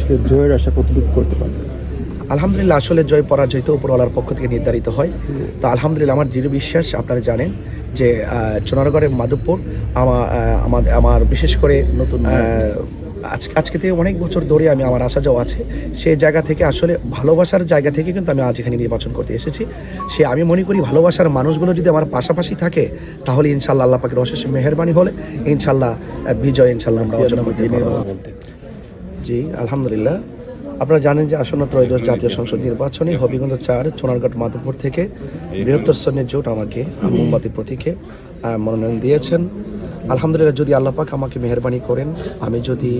আসলে জয়ের আশা কতটুকু করতে পারবে? আলহামদুলিল্লাহ, আসলে জয় পরাজয় তো উপরওয়ালার পক্ষ থেকে নির্ধারিত হয়। তো আলহামদুলিল্লাহ, আমার দৃঢ় বিশ্বাস, আপনারা জানেন যে চুনারগড়ের মাধবপুর আমার বিশেষ করে নতুন আজকে থেকে অনেক বছর ধরে আমি আমার আসা যাওয়া আছে, সেই জায়গা থেকে আসলে ভালোবাসার জায়গা থেকে কিন্তু আমি আজ এখানে নির্বাচন করতে এসেছি। আমি মনে করি ভালোবাসার মানুষগুলো যদি আমার পাশাপাশি থাকে, তাহলে ইনশাল্লাহ আল্লাহ পাকের অশেষ মেহেরবানি হলে ইনশাল্লাহ বিজয় ইনশাল্লাহ আমরা অর্জন করতে পারবো। জি আলহামদুলিল্লাহ, আপনারা জানেন যে আসন্ন ত্রয়োদশ জাতীয় সংসদ নির্বাচনে হবিগঞ্জ ৪ চুনারগড় মাধবপুর থেকে বৃহত্তর শ্রেণীর জোট আমাকে মোমবাতি প্রতীকে মনোনয়ন দিয়েছেন। আলহামদুলিল্লাহ, যদি আল্লাহ পাক আমাকে মেহেরবানি করেন, আমি যদি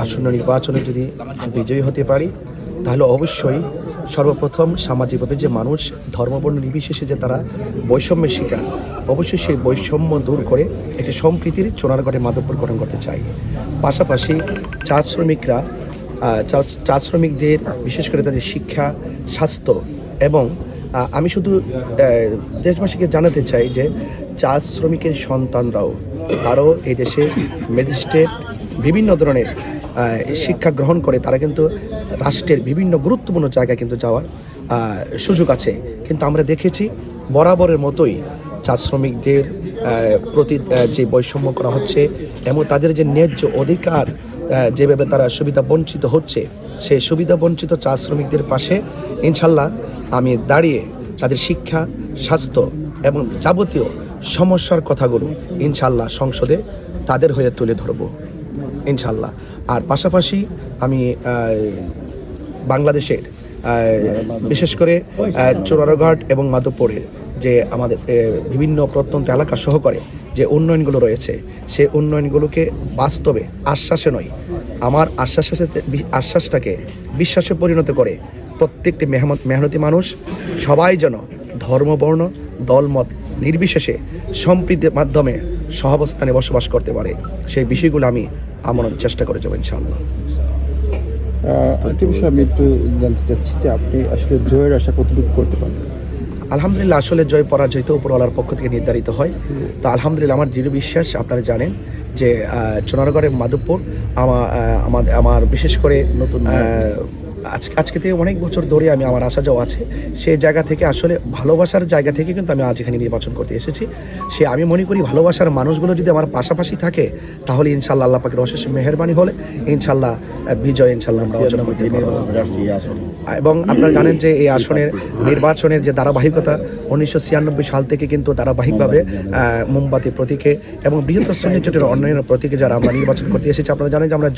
আসন্ন নির্বাচনে যদি বিজয়ী হতে পারি, তাহলে অবশ্যই সর্বপ্রথম সামাজিকভাবে যে মানুষ ধর্মবর্ণ নির্বিশেষে যে তারা বৈষম্যের শিকার, অবশ্যই সেই বৈষম্য দূর করে একটি সম্প্রীতির চুনারগড়ে মাধবপুর গঠন করতে চাই। পাশাপাশি চা শ্রমিকদের বিশেষ করে তাদের শিক্ষা, স্বাস্থ্য এবং আমি শুধু দেশবাসীকে জানাতে চাই যে চা শ্রমিকের সন্তানরাও তারও এই দেশে ম্যাজিস্ট্রেট বিভিন্ন ধরনের শিক্ষা গ্রহণ করে তারা কিন্তু রাষ্ট্রের বিভিন্ন গুরুত্বপূর্ণ জায়গায় কিন্তু যাওয়ার সুযোগ আছে। কিন্তু আমরা দেখেছি বরাবরের মতোই চা শ্রমিকদের প্রতি যে বৈষম্য করা হচ্ছে এবং তাদের যে ন্যায্য অধিকার যেভাবে তারা সুবিধা বঞ্চিত হচ্ছে, সেই সুবিধা বঞ্চিত চা শ্রমিকদের পাশে ইনশাল্লাহ আমি দাঁড়িয়ে তাদের শিক্ষা, স্বাস্থ্য এবং যাবতীয় সমস্যার কথাগুলো ইনশাল্লাহ সংসদে তাদের হয়ে তুলে ধরব ইনশাল্লাহ। আর পাশাপাশি আমি বাংলাদেশের বিশেষ করে চুনারগড় এবং মাধবপুরের যে আমাদের বিভিন্ন প্রত্যন্ত এলাকা সহকারে যে উন্নয়নগুলো রয়েছে, সেই উন্নয়নগুলোকে বাস্তবে আশ্বাসে নয়, আমার আশ্বাসটাকে বিশ্বাসে পরিণত করে প্রত্যেকটি মেহনতি মানুষ সবাই যেন ধর্মবর্ণ দলমত নির্বিশেষে সম্প্রীতির মাধ্যমে সহাবস্থানে বসবাস করতে পারে, সেই বিষয়গুলো আমি আমার চেষ্টা করে যাবো ইনশাআল্লাহ। একটি বিষয় আমি একটু জানতে চাচ্ছি যে আপনি আসলে জয়ের আশা কতটুকু করতে পারবেন? আলহামদুলিল্লাহ, আসলে জয় পরাজয় তো উপরওয়ালার পক্ষ থেকে নির্ধারিত হয়। তো আলহামদুলিল্লাহ, আমার দৃঢ় বিশ্বাস, আপনারা জানেন যে চুনারগড়ের মাধবপুর আমার বিশেষ করে নতুন আজকে থেকে অনেক বছর ধরে আমি আমার আসা যাওয়া আছে, সেই জায়গা থেকে আসলে ভালোবাসার জায়গা থেকে কিন্তু আমি আজ এখানে নির্বাচন করতে এসেছি। আমি মনে করি ভালোবাসার মানুষগুলো যদি আমার পাশাপাশি থাকে, তাহলে ইনশাল্লাহ আল্লাহ পাকের অশেষ মেহেরবানি হলে ইনশাল্লাহ বিজয় ইনশাল্লাহ আমরা অর্জন করতে পারবো। এবং আপনারা জানেন যে এই আসনের নির্বাচনের যে ধারাবাহিকতা 1996 সাল থেকে কিন্তু ধারাবাহিকভাবে মোমবাতি প্রতীকে এবং বৃহত্তর শ্রেণীর জোটের অন্যান্য প্রতীকে যারা আমরা নির্বাচন করতে এসেছি, আপনারা জানেন যে আমরা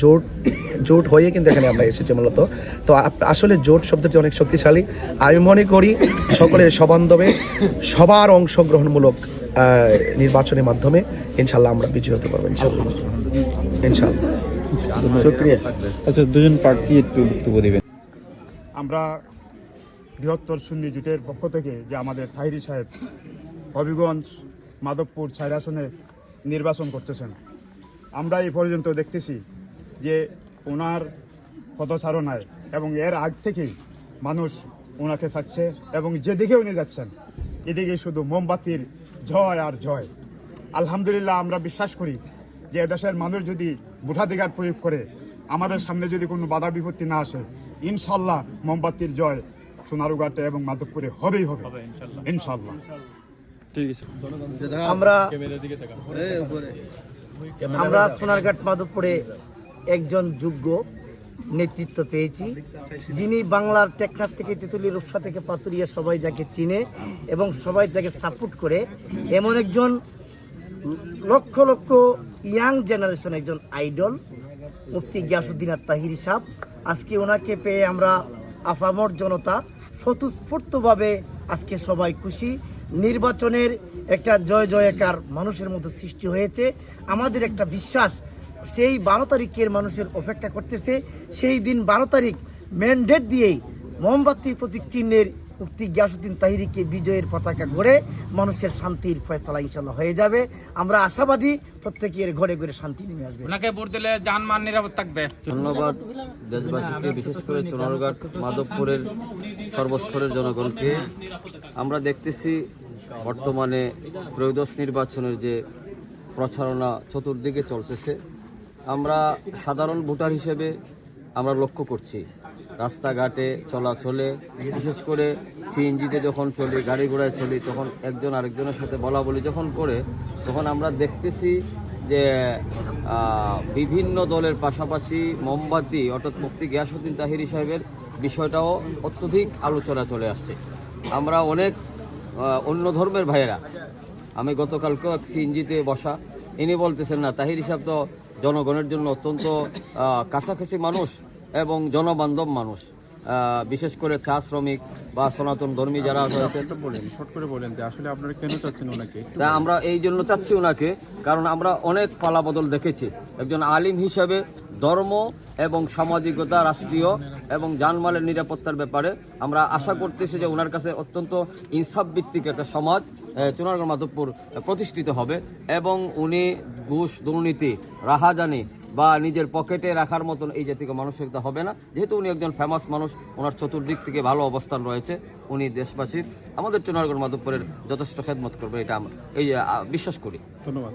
জোট হয়ে কিন্তু এখানে আমরা এসেছি মূলত। তো আসলে জোট শব্দটি অনেক শক্তিশালী। আমি মনে করি সকলের সবান্ধবে সবার অংশগ্রহণমূলক নির্বাচনের মাধ্যমে ইনশাল্লাহ আমরা বিজয়ী হতে পারবো ইনশাল্লাহ। শুকরিয়া। আচ্ছা, দুজন প্রার্থী একটু বক্তব্য দিবেন। আমরা বৃহত্তর সুন্নি জোটের পক্ষ থেকে যে আমাদের তাহিরি সাহেব হবিগঞ্জ মাধবপুর ৪ আসনে নির্বাচন করতেছেন, আমরা এই পর্যন্ত দেখতেছি যে ওনার পদচারণায় এবং এর আগ থেকেই মানুষ ওনাকে চাচ্ছে এবং যেদিকে উনি যাচ্ছেন এদিকে শুধু মোমবাতির জয় আর জয়। আলহামদুলিল্লাহ, আমরা বিশ্বাস করি যে এদেশের মানুষ যদি ভোটাধিকার প্রয়োগ করে, আমাদের সামনে যদি কোনো বাধা বিপত্তি না আসে, ইনশাল্লাহ মোমবাতির জয় সোনারুঘাটে এবং মাধবপুরে হবেই হবে ইনশাল্লাহ। আমরা সোনারঘাট মাধবপুরে একজন যোগ্য নেতৃত্ব পেয়েছি, যিনি বাংলার টেকনাফ থেকে তেঁতুলিয়া রূপসা থেকে পাতুরিয়া সবাই যাকে চিনে এবং সবাই যাকে সাপোর্ট করে, এমন একজন লক্ষ লক্ষ ইয়াং জেনারেশন একজন আইডল মুফতি গিয়াসউদ্দিন তাহিরি সাহেব। আজকে ওনাকে পেয়ে আমরা আপামর জনতা স্বতঃস্ফূর্তভাবে আজকে সবাই খুশি। নির্বাচনের একটা জয় জয়কার মানুষের মধ্যে সৃষ্টি হয়েছে। আমাদের একটা বিশ্বাস, সেই 12 তারিখের মানুষের অপেক্ষা করতেছে। সেই দিন 12 তারিখ ম্যান্ডেট দিয়েই মোমবাতি প্রতীক চিহ্নের মুফতি গিয়াসউদ্দিন তাহিরিকে বিজয়ের পতাকা গড়ে মানুষের শান্তির ফয়সালা ইনশাল্লাহ হয়ে যাবে। আমরা আশাবাদী প্রত্যেকের ঘরে ঘরে শান্তি নেমে আসবে। ওনাকে ভোট দিলে জানমাল নিরাপদ থাকবে। ধন্যবাদ দেশবাসীকে, বিশেষ করে চুনারঘাট মাধবপুরের সর্বস্তরের জনগণকে। আমরা দেখতেছি বর্তমানে ত্রয়োদশ নির্বাচনের যে প্রচারণা চতুর্দিকে চলতেছে, আমরা সাধারণ ভোটার হিসেবে আমরা লক্ষ্য করছি রাস্তাঘাটে চলাচলে, বিশেষ করে সিএনজিতে যখন চলি, গাড়ি ঘোড়ায় চলি, তখন একজন আরেকজনের সাথে বলা বলি যখন করে, তখন আমরা দেখতেছি যে বিভিন্ন দলের পাশাপাশি মোমবাতি অর্থাৎ মুফতি গিয়াসউদ্দিন তাহিরি সাহেবের বিষয়টাও অত্যধিক আলোচনা চলে আসছে। আমরা অনেক অন্য ধর্মের ভাইয়েরা, আমি গতকালকেও এক সিএনজিতে বসা, ইনি বলতেছেন না তাহিরি সাহেব তো জনগণের জন্য অত্যন্ত কাছাকাছি মানুষ এবং জনবান্ধব মানুষ, বিশেষ করে চা শ্রমিক বা সনাতন ধর্মী যারা রয়েছেন। শর্ট করে বলেন যে আসলে আপনারা কেন চাচ্ছেন ওনাকে? তা আমরা এই জন্য চাচ্ছি ওনাকে, কারণ আমরা অনেক পালাবদল দেখেছি। একজন আলিম হিসেবে ধর্ম এবং সামাজিকতা, রাষ্ট্রীয় এবং জানমালের নিরাপত্তার ব্যাপারে আমরা আশা করতেছি যে ওনার কাছে অত্যন্ত ইনসাফ ভিত্তিক একটা সমাজ চুনারগড় মাধবপুর প্রতিষ্ঠিত হবে এবং উনি ঘুষ, দুর্নীতি, রাহাজানি বা নিজের পকেটে রাখার মতন এই জাতীয় মানুষের হবে না। যেহেতু উনি একজন ফেমাস মানুষ, ওনার চতুর্দিক থেকে ভালো অবস্থান রয়েছে, উনি দেশবাসীর, আমাদের চুনারগড় মাধবপুরের যথেষ্ট খেদমত করবে, এটা আমরা বিশ্বাস করি। ধন্যবাদ।